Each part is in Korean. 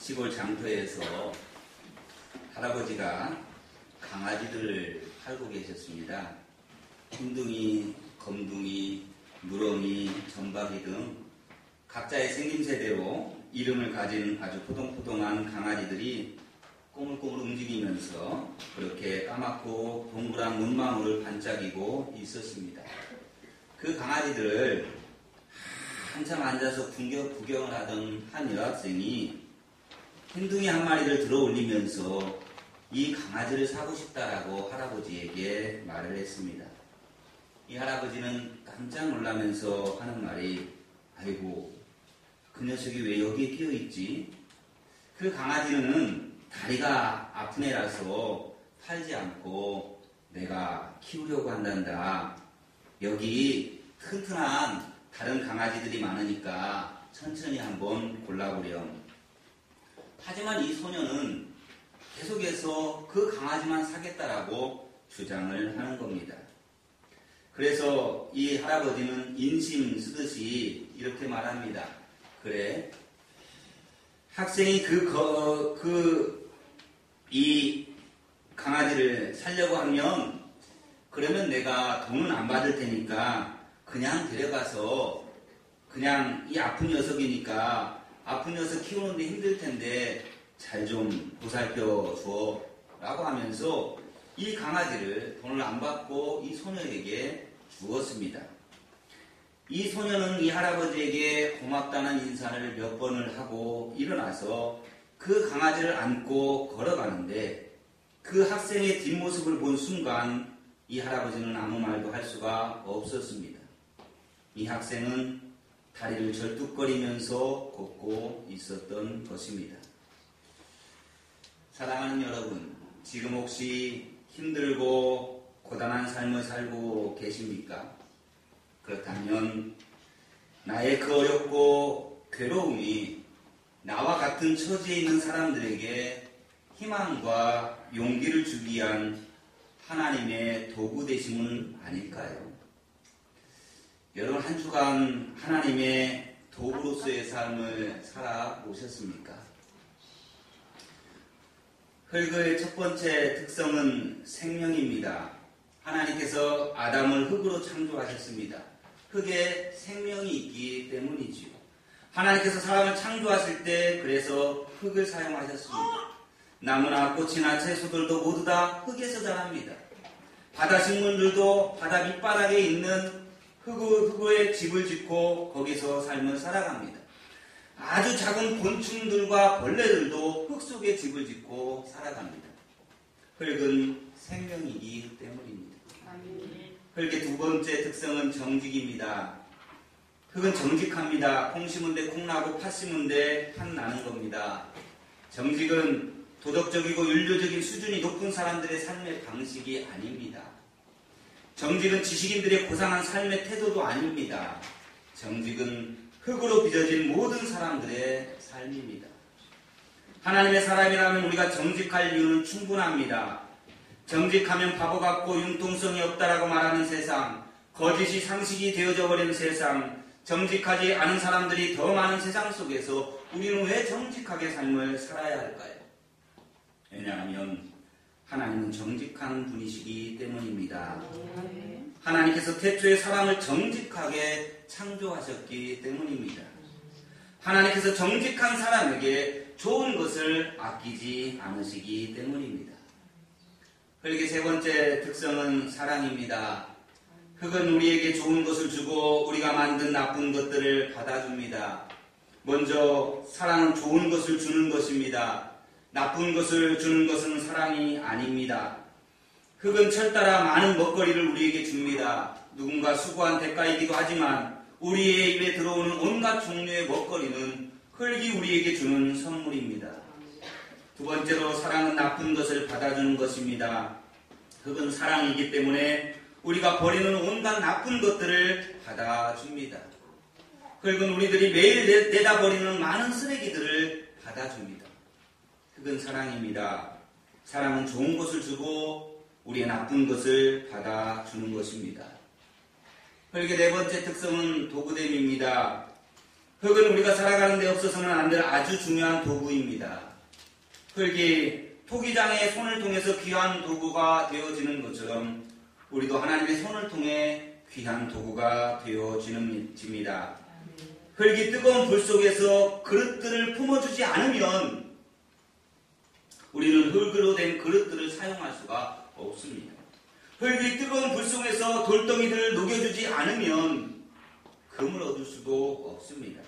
시골 장터에서 할아버지가 강아지들을 팔고 계셨습니다. 흰둥이, 검둥이, 누렁이, 점박이 등 각자의 생김새대로 이름을 가진 아주 포동포동한 강아지들이 꼬물꼬물 움직이면서 그렇게 까맣고 동그란 눈망울을 반짝이고 있었습니다. 그 강아지들을 한참 앉아서 구경을 하던 한 여학생이 흰둥이 한 마리를 들어 올리면서 이 강아지를 사고 싶다라고 할아버지에게 말을 했습니다. 이 할아버지는 깜짝 놀라면서 하는 말이, 아이고, 그 녀석이 왜 여기에 끼어있지? 그 강아지는 다리가 아픈 애라서 팔지 않고 내가 키우려고 한단다. 여기 튼튼한 다른 강아지들이 많으니까 천천히 한번 골라보렴. 하지만 이 소녀는 계속해서 그 강아지만 사겠다라고 주장을 하는 겁니다. 그래서 이 할아버지는 인심 쓰듯이 이렇게 말합니다. 그래, 학생이 이 강아지를 살려고 하면 그러면 내가 돈은 안 받을 테니까 그냥 데려가서 그냥 이 아픈 녀석이니까 아픈 녀석 키우는데 힘들 텐데 잘 좀 보살펴 줘 라고 하면서 이 강아지를 돈을 안 받고 이 소녀에게 주었습니다. 이 소녀는 이 할아버지에게 고맙다는 인사를 몇 번을 하고 일어나서 그 강아지를 안고 걸어가는데 그 학생의 뒷모습을 본 순간 이 할아버지는 아무 말도 할 수가 없었습니다. 이 학생은 다리를 절뚝거리면서 걷고 있었던 것입니다. 사랑하는 여러분, 지금 혹시 힘들고 고단한 삶을 살고 계십니까? 그렇다면 나의 그 어렵고 괴로움이 나와 같은 처지에 있는 사람들에게 희망과 용기를 주기 위한 하나님의 도구 되심은 아닐까요? 여러분 한 주간 하나님의 도구로서의 삶을 살아보셨습니까? 흙의 첫 번째 특성은 생명입니다. 하나님께서 아담을 흙으로 창조하셨습니다. 흙에 생명이 있기 때문이지요. 하나님께서 사람을 창조하실 때 그래서 흙을 사용하셨습니다. 나무나 꽃이나 채소들도 모두 다 흙에서 자랍니다. 바다 식물들도 바다 밑바닥에 있는 흙에 집을 짓고 거기서 삶을 살아갑니다. 아주 작은 곤충들과 벌레들도 흙 속에 집을 짓고 살아갑니다. 흙은 생명이기 때문입니다. 흙의 두 번째 특성은 정직입니다. 흙은 정직합니다. 콩 심은데 콩 나고 팥 심은데 팥 나는 겁니다. 정직은 도덕적이고 윤리적인 수준이 높은 사람들의 삶의 방식이 아닙니다. 정직은 지식인들의 고상한 삶의 태도도 아닙니다. 정직은 흙으로 빚어진 모든 사람들의 삶입니다. 하나님의 사람이라면 우리가 정직할 이유는 충분합니다. 정직하면 바보 같고 융통성이 없다라고 말하는 세상, 거짓이 상식이 되어져 버린 세상, 정직하지 않은 사람들이 더 많은 세상 속에서 우리는 왜 정직하게 삶을 살아야 할까요? 왜냐하면 하나님은 정직한 분이시기 때문입니다. 하나님께서 태초에 사람을 정직하게 창조하셨기 때문입니다. 하나님께서 정직한 사람에게 좋은 것을 아끼지 않으시기 때문입니다. 흙의 세 번째 특성은 사랑입니다. 흙은 우리에게 좋은 것을 주고 우리가 만든 나쁜 것들을 받아줍니다. 먼저 사랑은 좋은 것을 주는 것입니다. 나쁜 것을 주는 것은 사랑이 아닙니다. 흙은 철 따라 많은 먹거리를 우리에게 줍니다. 누군가 수고한 대가이기도 하지만 우리의 입에 들어오는 온갖 종류의 먹거리는 흙이 우리에게 주는 선물입니다. 두 번째로 사랑은 나쁜 것을 받아주는 것입니다. 흙은 사랑이기 때문에 우리가 버리는 온갖 나쁜 것들을 받아줍니다. 흙은 우리들이 매일 내다 버리는 많은 쓰레기들을 받아줍니다. 흙은 사랑입니다. 사랑은 좋은 것을 주고 우리의 나쁜 것을 받아주는 것입니다. 흙의 네 번째 특성은 도구됨입니다. 흙은 우리가 살아가는 데 없어서는 안 될 아주 중요한 도구입니다. 흙이 토기장의 손을 통해서 귀한 도구가 되어지는 것처럼 우리도 하나님의 손을 통해 귀한 도구가 되어집니다. 흙이 뜨거운 불 속에서 그릇들을 품어주지 않으면 우리는 흙으로 된 그릇들을 사용할 수가 없습니다. 흙이 뜨거운 불 속에서 돌덩이들을 녹여주지 않으면 금을 얻을 수도 없습니다.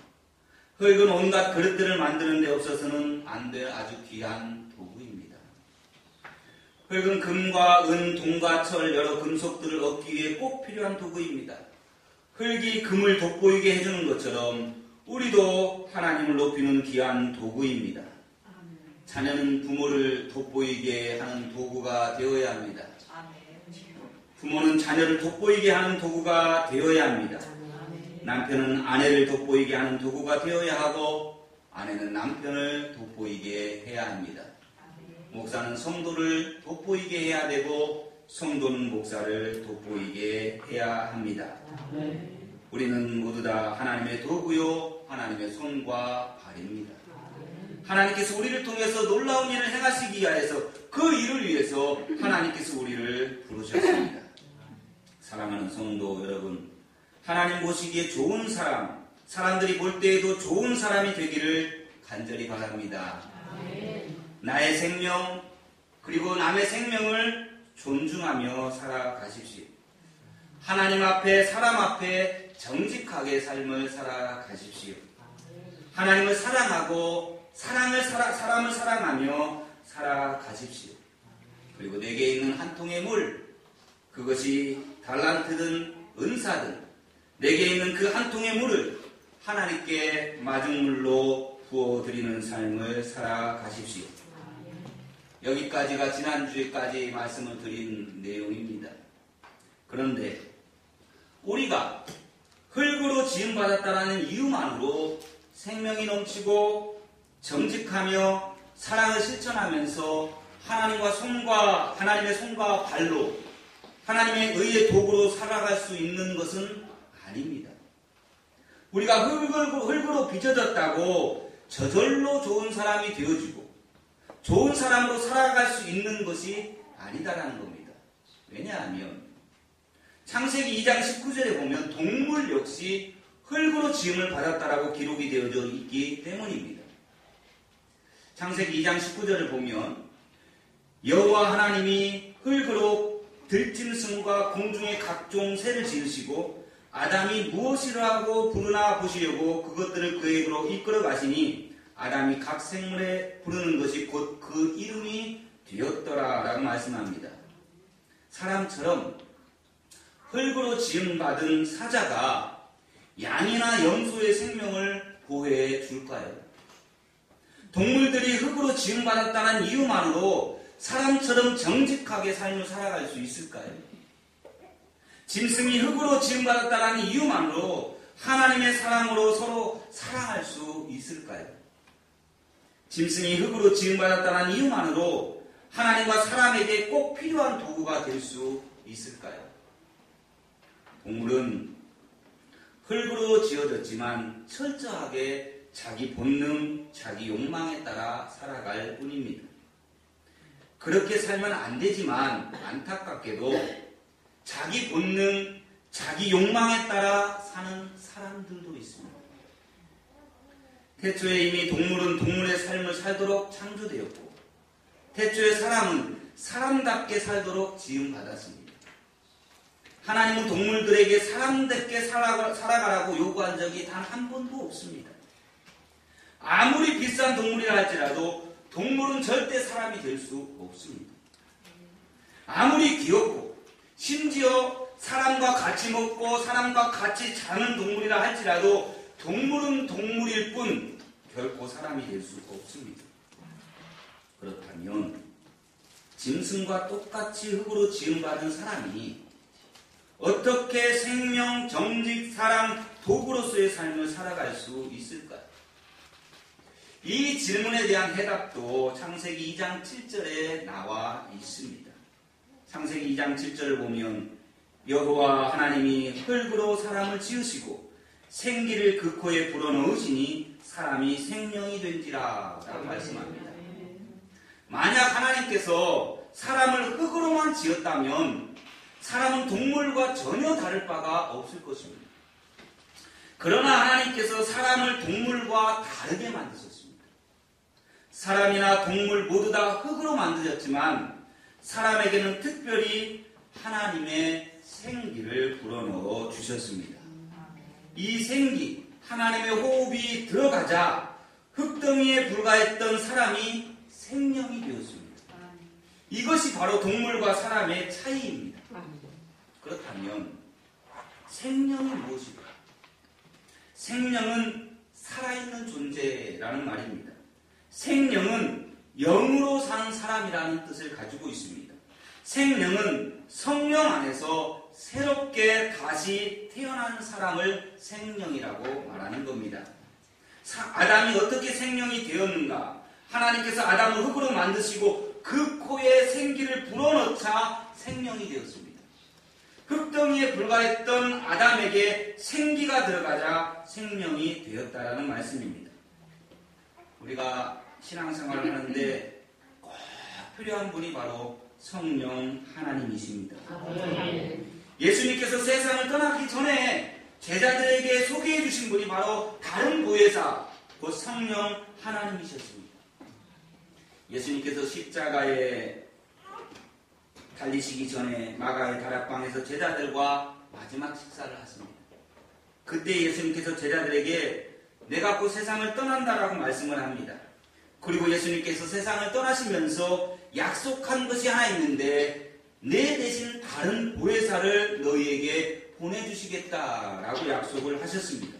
흙은 온갖 그릇들을 만드는 데 없어서는 안 될 아주 귀한 도구입니다. 흙은 금과 은, 동과 철, 여러 금속들을 얻기 위해 꼭 필요한 도구입니다. 흙이 금을 돋보이게 해주는 것처럼 우리도 하나님을 높이는 귀한 도구입니다. 자녀는 부모를 돋보이게 하는 도구가 되어야 합니다. 부모는 자녀를 돋보이게 하는 도구가 되어야 합니다. 남편은 아내를 돋보이게 하는 도구가 되어야 하고 아내는 남편을 돋보이게 해야 합니다. 목사는 성도를 돋보이게 해야 되고 성도는 목사를 돋보이게 해야 합니다. 우리는 모두 다 하나님의 도구요 하나님의 손과 발입니다. 하나님께서 우리를 통해서 놀라운 일을 행하시기 위해서 그 일을 위해서 하나님께서 우리를 부르셨습니다. 사랑하는 성도 여러분, 하나님 보시기에 좋은 사람, 사람들이 볼 때에도 좋은 사람이 되기를 간절히 바랍니다. 나의 생명 그리고 남의 생명을 존중하며 살아가십시오. 하나님 앞에 사람 앞에 정직하게 삶을 살아가십시오. 하나님을 사랑하고 사람을 사랑하며 살아가십시오. 그리고 내게 있는 한 통의 물, 그것이 달란트든 은사든 내게 있는 그 한 통의 물을 하나님께 마중물로 부어드리는 삶을 살아가십시오. 여기까지가 지난주에까지 말씀을 드린 내용입니다. 그런데 우리가 흙으로 지음받았다는 이유만으로 생명이 넘치고 정직하며 사랑을 실천하면서 하나님의 손과 발로 하나님의 의의 도구로 살아갈 수 있는 것은 아닙니다. 우리가 흙으로 빚어졌다고 저절로 좋은 사람이 되어지고 좋은 사람으로 살아갈 수 있는 것이 아니다라는 겁니다. 왜냐하면 창세기 2장 19절에 보면 동물 역시 흙으로 지음을 받았다라고 기록이 되어져 있기 때문입니다. 창세기 2장 19절을 보면 여호와 하나님이 흙으로 들짐승과 공중의 각종 새를 지으시고 아담이 무엇이라고 부르나 보시려고 그것들을 그에게로 이끌어 가시니 아담이 각 생물에 부르는 것이 곧 그 이름이 되었더라 라고 말씀합니다. 사람처럼 흙으로 지음받은 사자가 양이나 염소의 생명을 보호해 줄까요? 동물들이 흙으로 지음받았다는 이유만으로 사람처럼 정직하게 삶을 살아갈 수 있을까요? 짐승이 흙으로 지음받았다는 이유만으로 하나님의 사랑으로 서로 사랑할 수 있을까요? 짐승이 흙으로 지음받았다는 이유만으로 하나님과 사람에게 꼭 필요한 도구가 될 수 있을까요? 동물은 흙으로 지어졌지만 철저하게 자기 본능, 자기 욕망에 따라 살아갈 뿐입니다. 그렇게 살면 안 되지만 안타깝게도 자기 본능, 자기 욕망에 따라 사는 사람들도 있습니다. 태초에 이미 동물은 동물의 삶을 살도록 창조되었고 태초에 사람은 사람답게 살도록 지음받았습니다. 하나님은 동물들에게 사람답게 살아가라고 요구한 적이 단 한 번도 없습니다. 아무리 비싼 동물이라 할지라도 동물은 절대 사람이 될 수 없습니다. 아무리 귀엽고 심지어 사람과 같이 먹고 사람과 같이 자는 동물이라 할지라도 동물은 동물일 뿐 결코 사람이 될 수 없습니다. 그렇다면 짐승과 똑같이 흙으로 지음받은 사람이 어떻게 생명, 정직, 사랑, 도구로서의 삶을 살아갈 수 있을까요? 이 질문에 대한 해답도 창세기 2장 7절에 나와 있습니다. 창세기 2장 7절을 보면 여호와 하나님이 흙으로 사람을 지으시고 생기를 그 코에 불어넣으시니 사람이 생명이 된지라 라고 말씀합니다. 만약 하나님께서 사람을 흙으로만 지었다면 사람은 동물과 전혀 다를 바가 없을 것입니다. 그러나 하나님께서 사람을 동물과 다르게 만드셨습니다. 사람이나 동물 모두 다 흙으로 만드셨지만 사람에게는 특별히 하나님의 생기를 불어넣어 주셨습니다. 이 생기, 하나님의 호흡이 들어가자 흙덩이에 불과했던 사람이 생명이 되었습니다. 이것이 바로 동물과 사람의 차이입니다. 그렇다면 생명이 무엇일까? 생명은 살아있는 존재라는 말입니다. 생명은 영으로 사는 사람이라는 뜻을 가지고 있습니다. 생명은 성령 안에서 새롭게 다시 태어난 사람을 생명이라고 말하는 겁니다. 아담이 어떻게 생명이 되었는가? 하나님께서 아담을 흙으로 만드시고 그 코에 생기를 불어넣자 생명이 되었습니다. 흙덩이에 불과했던 아담에게 생기가 들어가자 생명이 되었다라는 말씀입니다. 우리가 신앙생활을 하는데 꼭 필요한 분이 바로 성령 하나님이십니다. 예수님께서 세상을 떠나기 전에 제자들에게 소개해 주신 분이 바로 다른 보혜사, 곧 성령 하나님이셨습니다. 예수님께서 십자가에 달리시기 전에 마가의 다락방에서 제자들과 마지막 식사를 하십니다. 그때 예수님께서 제자들에게 내가 곧 세상을 떠난다라고 말씀을 합니다. 그리고 예수님께서 세상을 떠나시면서 약속한 것이 하나 있는데 내 대신 다른 보혜사를 너희에게 보내주시겠다라고 약속을 하셨습니다.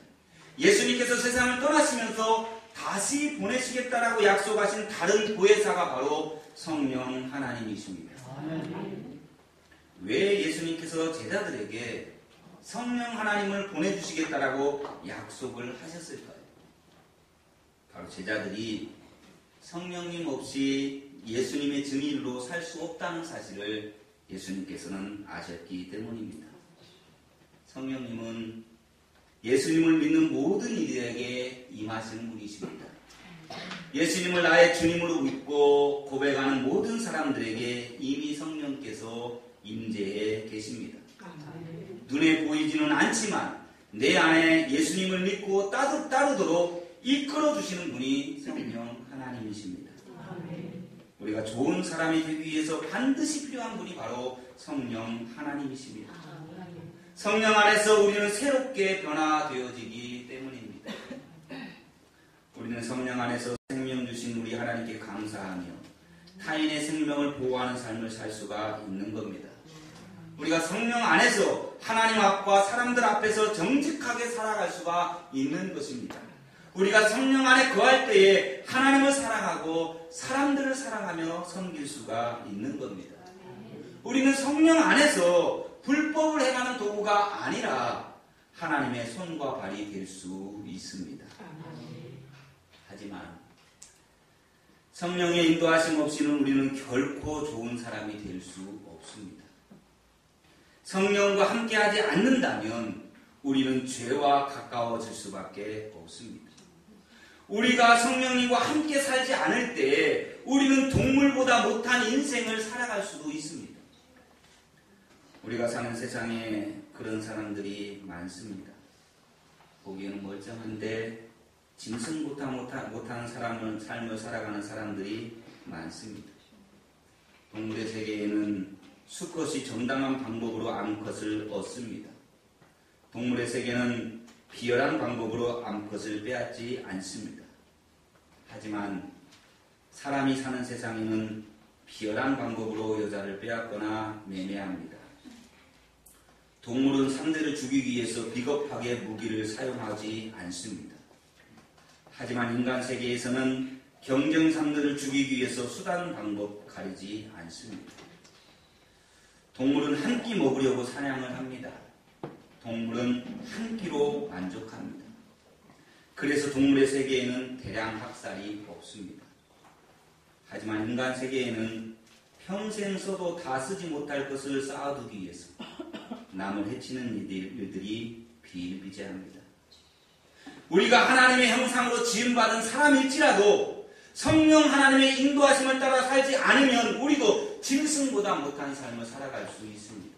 예수님께서 세상을 떠나시면서 다시 보내시겠다라고 약속하신 다른 보혜사가 바로 성령 하나님이십니다. 왜 예수님께서 제자들에게 성령 하나님을 보내주시겠다라고 약속을 하셨을까요? 바로 제자들이 성령님 없이 예수님의 증인으로 살 수 없다는 사실을 예수님께서는 아셨기 때문입니다. 성령님은 예수님을 믿는 모든 이들에게 임하시는 분이십니다. 예수님을 나의 주님으로 믿고 고백하는 모든 사람들에게 이미 성령께서 임재해 계십니다. 눈에 보이지는 않지만 내 안에 예수님을 믿고 따르도록 이끌어주시는 분이 성령 하나님이십니다. 우리가 좋은 사람이 되기 위해서 반드시 필요한 분이 바로 성령 하나님이십니다. 성령 안에서 우리는 새롭게 변화되어지기 때문입니다. 우리는 성령 안에서 생명 주신 우리 하나님께 감사하며 타인의 생명을 보호하는 삶을 살 수가 있는 겁니다. 우리가 성령 안에서 하나님 앞과 사람들 앞에서 정직하게 살아갈 수가 있는 것입니다. 우리가 성령 안에 거할 때에 하나님을 사랑하고 사람들을 사랑하며 섬길 수가 있는 겁니다. 우리는 성령 안에서 불법을 행하는 도구가 아니라 하나님의 손과 발이 될 수 있습니다. 하지만 성령의 인도하심 없이는 우리는 결코 좋은 사람이 될 수 없습니다. 성령과 함께하지 않는다면 우리는 죄와 가까워질 수밖에 없습니다. 우리가 성령님과 함께 살지 않을 때 우리는 동물보다 못한 인생을 살아갈 수도 있습니다. 우리가 사는 세상에 그런 사람들이 많습니다. 보기에는 멀쩡한데 짐승보다 못한 삶을 살아가는 사람들이 많습니다. 동물의 세계에는 수컷이 정당한 방법으로 암컷을 얻습니다. 동물의 세계는 비열한 방법으로 암컷을 빼앗지 않습니다. 하지만 사람이 사는 세상에는 비열한 방법으로 여자를 빼앗거나 매매합니다. 동물은 상대를 죽이기 위해서 비겁하게 무기를 사용하지 않습니다. 하지만 인간 세계에서는 경쟁상들을 죽이기 위해서 수단 방법 가리지 않습니다. 동물은 한 끼 먹으려고 사냥을 합니다. 동물은 한 끼로 만족합니다. 그래서 동물의 세계에는 대량 학살이 없습니다. 하지만 인간 세계에는 평생 써도 다 쓰지 못할 것을 쌓아두기 위해서 남을 해치는 일들이 비일비재합니다. 우리가 하나님의 형상으로 지음받은 사람일지라도 성령 하나님의 인도하심을 따라 살지 않으면 우리도 짐승보다 못한 삶을 살아갈 수 있습니다.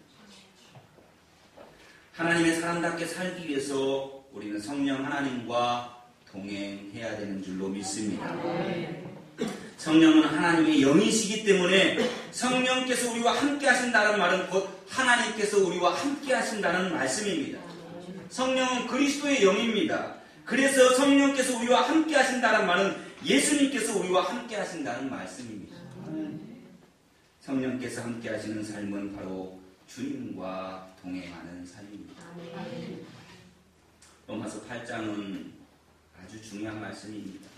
하나님의 사람답게 살기 위해서 우리는 성령 하나님과 동행해야 되는 줄로 믿습니다. 성령은 하나님의 영이시기 때문에 성령께서 우리와 함께 하신다는 말은 곧 하나님께서 우리와 함께 하신다는 말씀입니다. 성령은 그리스도의 영입니다. 그래서 성령께서 우리와 함께 하신다는 말은 예수님께서 우리와 함께 하신다는 말씀입니다. 성령께서 함께 하시는 삶은 바로 주님과 동행하는 삶입니다. 로마서 8장은 아주 중요한 말씀입니다.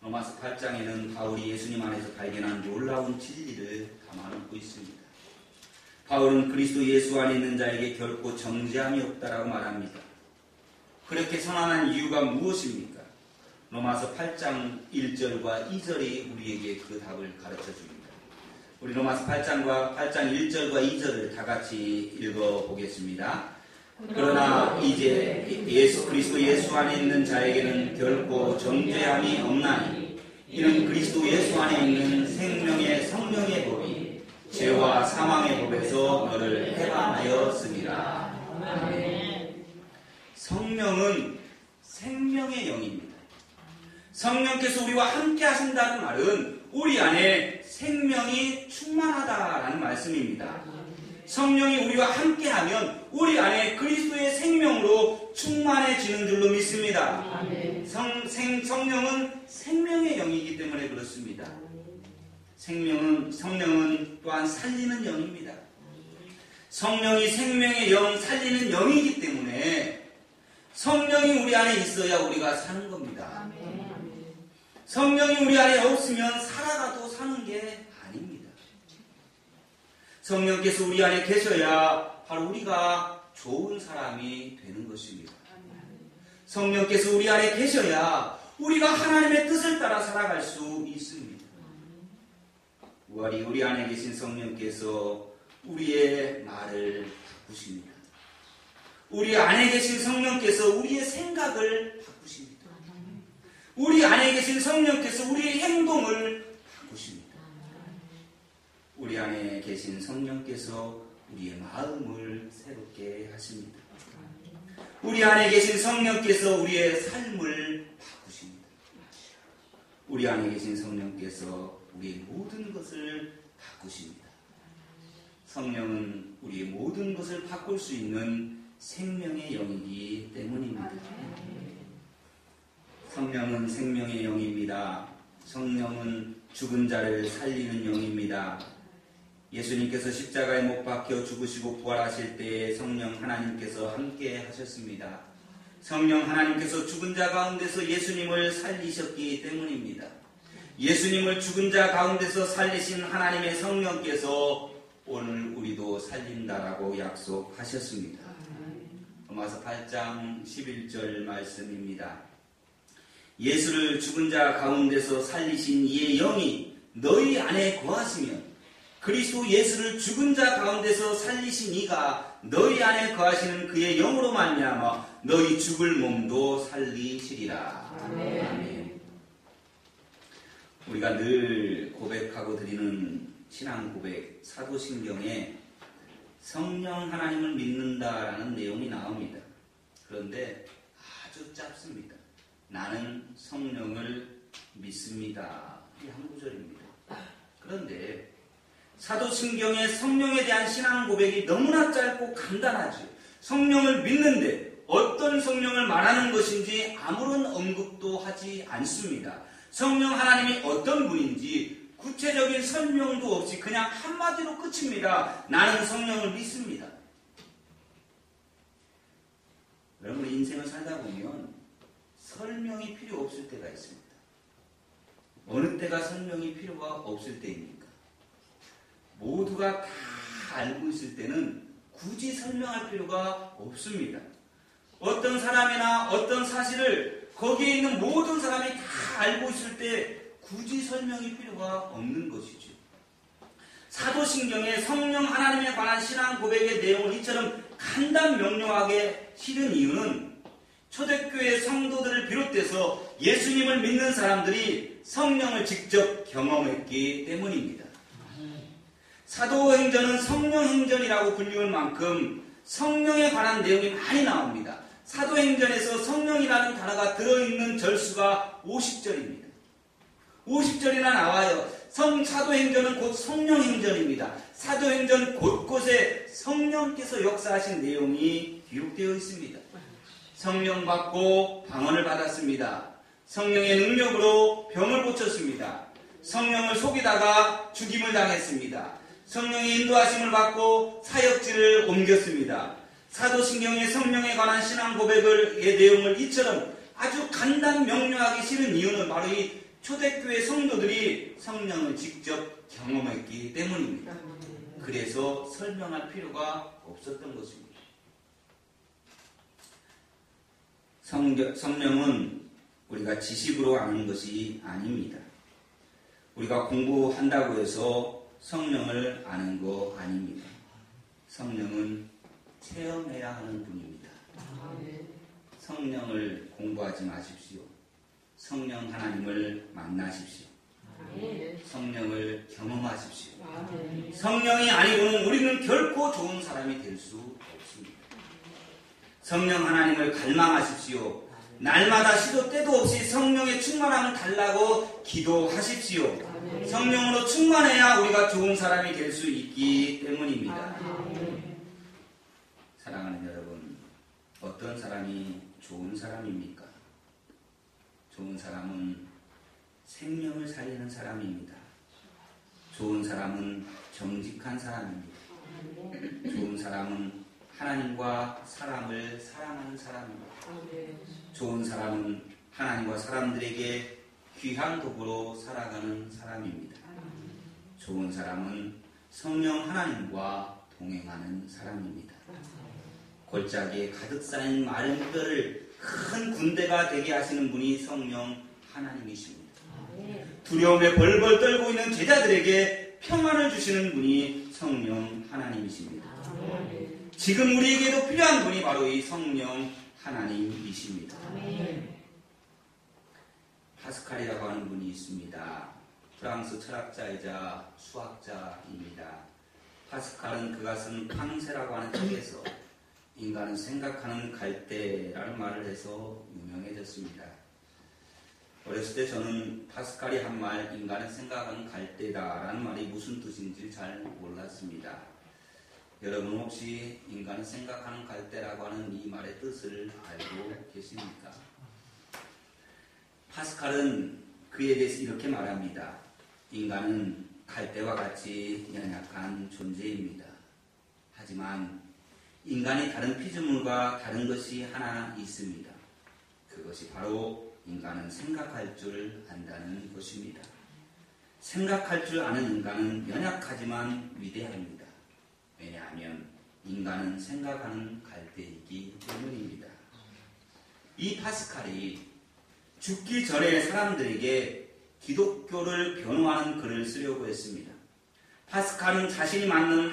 로마서 8장에는 바울이 예수님 안에서 발견한 놀라운 진리를 담아놓고 있습니다. 바울은 그리스도 예수 안에 있는 자에게 결코 정죄함이 없다라고 말합니다. 그렇게 선언한 이유가 무엇입니까? 로마서 8장 1절과 2절이 우리에게 그 답을 가르쳐 줍니다. 우리 로마서 8장 1절과 2절을 다 같이 읽어보겠습니다. 그러나 이제 그리스도 예수 안에 있는 자에게는 결코 정죄함이 없나니 이는 그리스도 예수 안에 있는 생명의 성령의 법이 죄와 사망의 법에서 너를 해방하였습니다. 아멘. 성령은 생명의 영입니다. 성령께서 우리와 함께 하신다는 말은 우리 안에 생명이 충만하다라는 말씀입니다. 성령이 우리와 함께하면 우리 안에 그리스도의 생명으로 충만해지는 줄로 믿습니다. 성령은 생명의 영이기 때문에 그렇습니다. 성령은 또한 살리는 영입니다. 성령이 생명의 영, 살리는 영이기 때문에 성령이 우리 안에 있어야 우리가 사는 겁니다. 성령이 우리 안에 없으면 살아가도 사는 게 아닙니다. 성령께서 우리 안에 계셔야 바로 우리가 좋은 사람이 되는 것입니다. 성령께서 우리 안에 계셔야 우리가 하나님의 뜻을 따라 살아갈 수 있습니다. 우리 안에 계신 성령께서 우리의 말을 바꾸십니다. 우리 안에 계신 성령께서 우리의 생각을 바꾸십니다. 우리 안에 계신 성령께서 우리의 행동을 바꾸십니다. 우리 안에 계신 성령께서 우리의 마음을 새롭게 하십니다. 우리 안에 계신 성령께서 우리의 삶을 바꾸십니다. 우리 안에 계신 성령께서 우리의 모든 것을 바꾸십니다. 성령은 우리의 모든 것을 바꿀 수 있는 생명의 영이기 때문입니다. 성령은 생명의 영입니다. 성령은 죽은 자를 살리는 영입니다. 예수님께서 십자가에 못 박혀 죽으시고 부활하실 때에 성령 하나님께서 함께 하셨습니다. 성령 하나님께서 죽은 자 가운데서 예수님을 살리셨기 때문입니다. 예수님을 죽은 자 가운데서 살리신 하나님의 성령께서 오늘 우리도 살린다라고 약속하셨습니다. 로마서 8장 11절 말씀입니다. 예수를 죽은 자 가운데서 살리신 이의 영이 너희 안에 거하시면 그리스도 예수를 죽은 자 가운데서 살리신 이가 너희 안에 거하시는 그의 영으로 말미암아 너희 죽을 몸도 살리시리라. 아멘. 우리가 늘 고백하고 드리는 신앙 고백 사도신경에 성령 하나님을 믿는다라는 내용이 나옵니다. 그런데 아주 짧습니다. 나는 성령을 믿습니다. 이 한 구절입니다. 그런데 사도신경의 성령에 대한 신앙 고백이 너무나 짧고 간단하죠. 성령을 믿는데 어떤 성령을 말하는 것인지 아무런 언급도 하지 않습니다. 성령 하나님이 어떤 분인지 구체적인 설명도 없이 그냥 한마디로 끝입니다. 나는 성령을 믿습니다. 여러분 인생을 살다 보면 설명이 필요 없을 때가 있습니다. 어느 때가 설명이 필요가 없을 때입니까? 모두가 다 알고 있을 때는 굳이 설명할 필요가 없습니다. 어떤 사람이나 어떤 사실을 거기에 있는 모든 사람이 다 알고 있을 때 굳이 설명이 필요가 없는 것이죠. 사도신경에 성령 하나님에 관한 신앙 고백의 내용을 이처럼 간단 명료하게 실은 이유는 초대교회 성도들을 비롯해서 예수님을 믿는 사람들이 성령을 직접 경험했기 때문입니다. 사도행전은 성령행전이라고 불리울 만큼 성령에 관한 내용이 많이 나옵니다. 사도행전에서 성령이라는 단어가 들어있는 절수가 50절입니다. 50절이나 나와요. 사도행전은 곧 성령행전입니다. 사도행전 곳곳에 성령께서 역사하신 내용이 기록되어 있습니다. 성령 받고 방언을 받았습니다. 성령의 능력으로 병을 고쳤습니다. 성령을 속이다가 죽임을 당했습니다. 성령의 인도하심을 받고 사역지를 옮겼습니다. 사도신경의 성령에 관한 신앙 고백의 내용을 이처럼 아주 간단 명료하게 실은 이유는 바로 이 초대교회 성도들이 성령을 직접 경험했기 때문입니다. 그래서 설명할 필요가 없었던 것입니다. 성령은 우리가 지식으로 아는 것이 아닙니다. 우리가 공부한다고 해서 성령을 아는 거 아닙니다. 성령은 체험해야 하는 분입니다. 성령을 공부하지 마십시오. 성령 하나님을 만나십시오. 성령을 경험하십시오. 성령이 아니고는 우리는 결코 좋은 사람이 될 수 없습니다. 성령 하나님을 갈망하십시오. 날마다 시도 때도 없이 성령의 충만함을 달라고 기도하십시오. 성령으로 충만해야 우리가 좋은 사람이 될 수 있기 때문입니다. 사랑하는 여러분, 어떤 사람이 좋은 사람입니까? 좋은 사람은 생명을 살리는 사람입니다. 좋은 사람은 정직한 사람입니다. 좋은 사람은 하나님과 사람을 사랑하는 사람입니다. 좋은 사람은 하나님과 사람들에게 귀한 도구로 살아가는 사람입니다. 좋은 사람은 성령 하나님과 동행하는 사람입니다. 골짜기에 가득 쌓인 마른 뼈를 큰 군대가 되게 하시는 분이 성령 하나님이십니다. 두려움에 벌벌 떨고 있는 제자들에게 평안을 주시는 분이 성령 하나님이십니다. 지금 우리에게도 필요한 분이 바로 이 성령 하나님이십니다. 파스칼이라고 하는 분이 있습니다. 프랑스 철학자이자 수학자입니다. 파스칼은 그가 쓴 팡세라고 하는 책에서 인간은 생각하는 갈대라는 말을 해서 유명해졌습니다. 어렸을 때 저는 파스칼이 한 말, 인간은 생각하는 갈대다라는 말이 무슨 뜻인지 잘 몰랐습니다. 여러분 혹시 인간은 생각하는 갈대라고 하는 이 말의 뜻을 알고 계십니까? 파스칼은 그에 대해서 이렇게 말합니다. 인간은 갈대와 같이 연약한 존재입니다. 하지만 인간이 다른 피조물과 다른 것이 하나 있습니다. 그것이 바로 인간은 생각할 줄 안다는 것입니다. 생각할 줄 아는 인간은 연약하지만 위대합니다. 왜냐하면 인간은 생각하는 갈대이기 때문입니다. 이 파스칼이 죽기 전에 사람들에게 기독교를 변호하는 글을 쓰려고 했습니다. 파스칼은 자신이 만난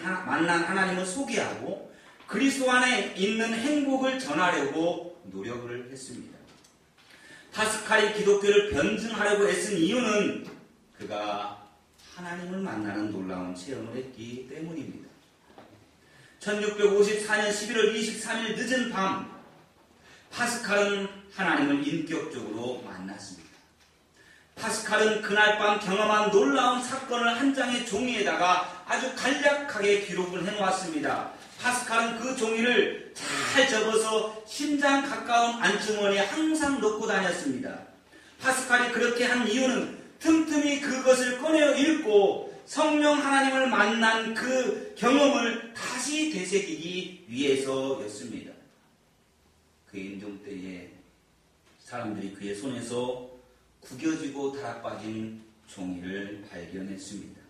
하나님을 소개하고 그리스도 안에 있는 행복을 전하려고 노력을 했습니다. 파스칼이 기독교를 변증하려고 애쓴 이유는 그가 하나님을 만나는 놀라운 체험을 했기 때문입니다. 1654년 11월 23일 늦은 밤, 파스칼은 하나님을 인격적으로 만났습니다. 파스칼은 그날 밤 경험한 놀라운 사건을 한 장의 종이에다가 아주 간략하게 기록을 해놓았습니다. 파스칼은 그 종이를 잘 접어서 심장 가까운 안주머니에 항상 넣고 다녔습니다. 파스칼이 그렇게 한 이유는 틈틈이 그것을 꺼내어 읽고 성령 하나님을 만난 그 경험을 다시 되새기기 위해서였습니다. 그의 임종 때에 사람들이 그의 손에서 구겨지고 달아빠진 종이를 발견했습니다.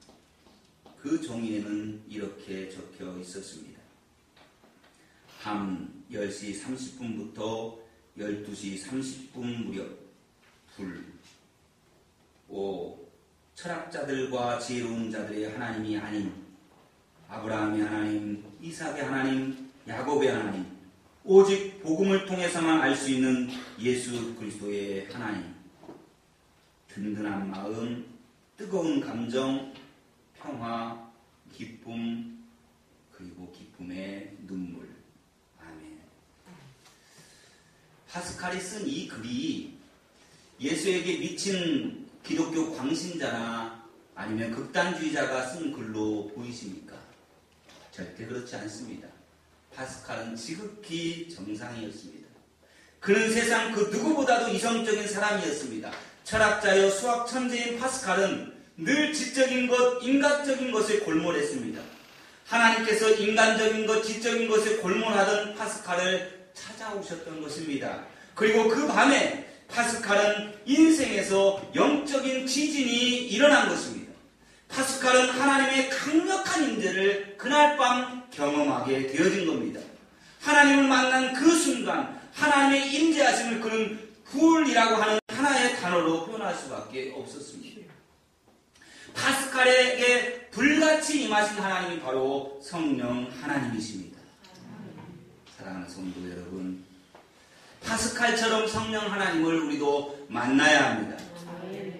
그 종이에는 이렇게 적혀 있었습니다. 밤 10시 30분부터 12시 30분 무렵 불 5. 철학자들과 지혜로운 자들의 하나님이 아닌 아브라함의 하나님, 이삭의 하나님, 야곱의 하나님, 오직 복음을 통해서만 알 수 있는 예수 그리스도의 하나님. 든든한 마음, 뜨거운 감정, 평화, 기쁨, 그리고 기쁨의 눈물. 아멘. 파스칼이 쓴 이 글이 예수에게 미친 기독교 광신자나 아니면 극단주의자가 쓴 글로 보이십니까? 절대 그렇지 않습니다. 파스칼은 지극히 정상이었습니다. 그는 세상 그 누구보다도 이성적인 사람이었습니다. 철학자여 수학 천재인 파스칼은 늘 지적인 것, 인간적인 것에 골몰했습니다. 하나님께서 인간적인 것, 지적인 것에 골몰하던 파스칼을 찾아오셨던 것입니다. 그리고 그 밤에 파스칼은 인생에서 영적인 지진이 일어난 것입니다. 파스칼은 하나님의 강력한 임재를 그날 밤 경험하게 되어진 겁니다. 하나님을 만난 그 순간 하나님의 임재하심을 그는 구원이라고 하는 하나의 단어로 표현할 수밖에 없었습니다. 파스칼에게 불같이 임하신 하나님이 바로 성령 하나님이십니다. 사랑하는 성도 여러분, 파스칼처럼 성령 하나님을 우리도 만나야 합니다.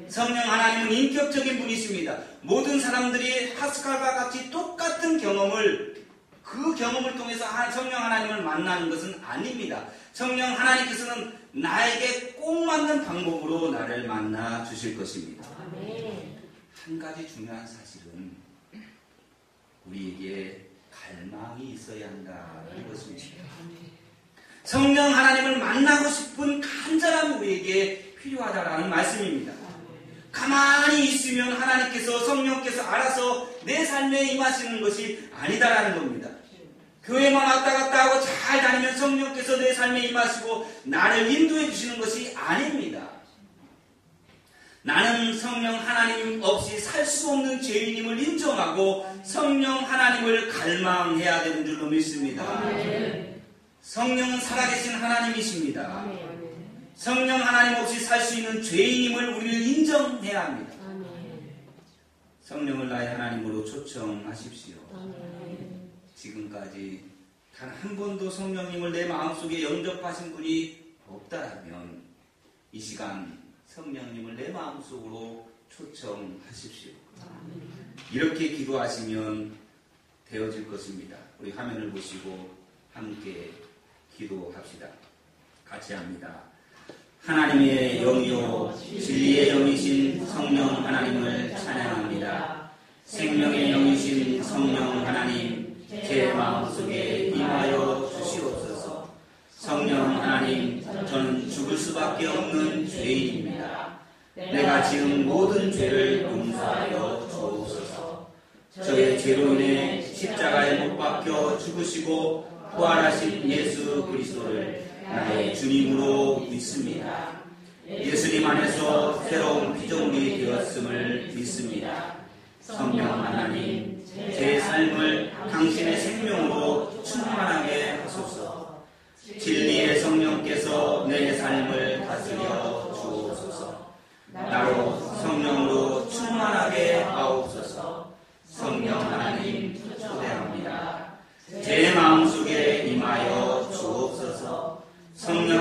성령 하나님은 인격적인 분이십니다. 모든 사람들이 파스칼과 같이 똑같은 그 경험을 통해서 성령 하나님을 만나는 것은 아닙니다. 성령 하나님께서는 나에게 꼭 맞는 방법으로 나를 만나 주실 것입니다. 한 가지 중요한 사실은 우리에게 갈망이 있어야 한다는 것입니다. 성령 하나님을 만나고 싶은 간절함이 우리에게 필요하다라는 말씀입니다. 가만히 있으면 하나님께서, 성령께서 알아서 내 삶에 임하시는 것이 아니다라는 겁니다. 교회만 왔다 갔다 하고 잘 다니면 성령께서 내 삶에 임하시고 나를 인도해 주시는 것이 아닙니다. 나는 성령 하나님 없이 살 수 없는 죄인임을 인정하고 성령 하나님을 갈망해야 되는 줄로 믿습니다. 성령은 살아계신 하나님이십니다. 성령 하나님 없이 살 수 있는 죄인임을 우리는 인정해야 합니다. 성령을 나의 하나님으로 초청하십시오. 지금까지 단 한 번도 성령님을 내 마음속에 영접하신 분이 없다면 이 시간 성령님을 내 마음속으로 초청하십시오. 이렇게 기도하시면 되어질 것입니다. 우리 화면을 보시고 함께 기도합시다. 같이 합니다. 하나님의 영이요 진리의 영이신 성령 하나님을 찬양합니다. 생명의 영이신 성령 하나님, 제 마음속에 임하여 주시옵소서. 성령 하나님, 저는 죽을 수밖에 없는 죄인입니다. 내가 지은 모든 죄를 용서하여 주옵소서. 저의 죄로 인해 십자가에 못 박혀 죽으시고 부활하신 예수 그리스도를 나의 주님으로 믿습니다. 예수님 안에서 새로운 피조물이 되었음을 믿습니다. 성령 하나님, 제 삶을 당신의 생명으로 충만하게 하소서. 진리의 성령께서 내 삶을 다스려 주옵소서. 나로 성령으로 충만하게 하옵소서. 성령 하나님 초대합니다. 제 마음속에 임하여 주옵소서. 성령